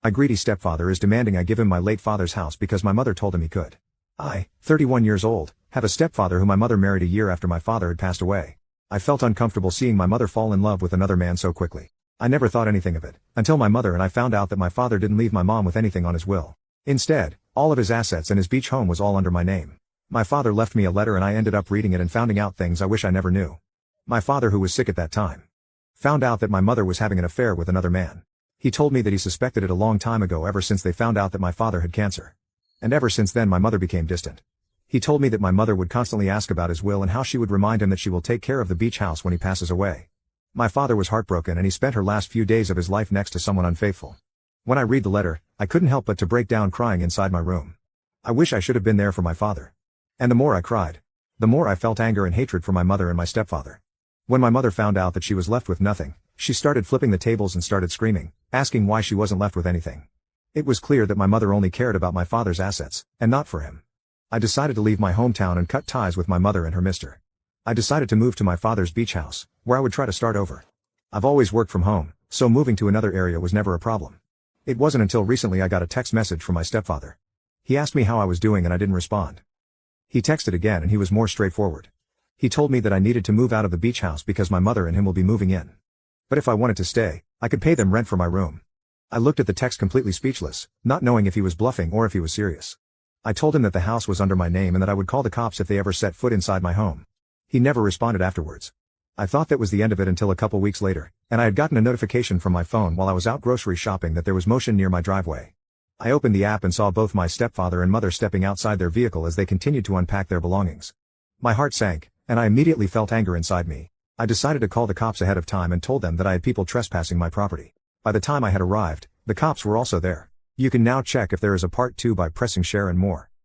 My greedy stepfather is demanding I give him my late father's house because my mother told him he could. I, 31 years old, have a stepfather who my mother married a year after my father had passed away. I felt uncomfortable seeing my mother fall in love with another man so quickly. I never thought anything of it, until my mother and I found out that my father didn't leave my mom with anything on his will. Instead, all of his assets and his beach home was all under my name. My father left me a letter and I ended up reading it and finding out things I wish I never knew. My father, who was sick at that time, found out that my mother was having an affair with another man. He told me that he suspected it a long time ago, ever since they found out that my father had cancer. And ever since then my mother became distant. He told me that my mother would constantly ask about his will and how she would remind him that she will take care of the beach house when he passes away. My father was heartbroken and he spent her last few days of his life next to someone unfaithful. When I read the letter, I couldn't help but to break down crying inside my room. I wish I should have been there for my father. And the more I cried, the more I felt anger and hatred for my mother and my stepfather. When my mother found out that she was left with nothing, she started flipping the tables and started screaming, asking why she wasn't left with anything. It was clear that my mother only cared about my father's assets, and not for him. I decided to leave my hometown and cut ties with my mother and her mister. I decided to move to my father's beach house, where I would try to start over. I've always worked from home, so moving to another area was never a problem. It wasn't until recently I got a text message from my stepfather. He asked me how I was doing and I didn't respond. He texted again and he was more straightforward. He told me that I needed to move out of the beach house because my mother and him will be moving in. But if I wanted to stay, I could pay them rent for my room. I looked at the text completely speechless, not knowing if he was bluffing or if he was serious. I told him that the house was under my name and that I would call the cops if they ever set foot inside my home. He never responded afterwards. I thought that was the end of it until a couple weeks later, and I had gotten a notification from my phone while I was out grocery shopping that there was motion near my driveway. I opened the app and saw both my stepfather and mother stepping outside their vehicle as they continued to unpack their belongings. My heart sank, and I immediately felt anger inside me. I decided to call the cops ahead of time and told them that I had people trespassing my property. By the time I had arrived, the cops were also there. You can now check if there is a part 2 by pressing share and more.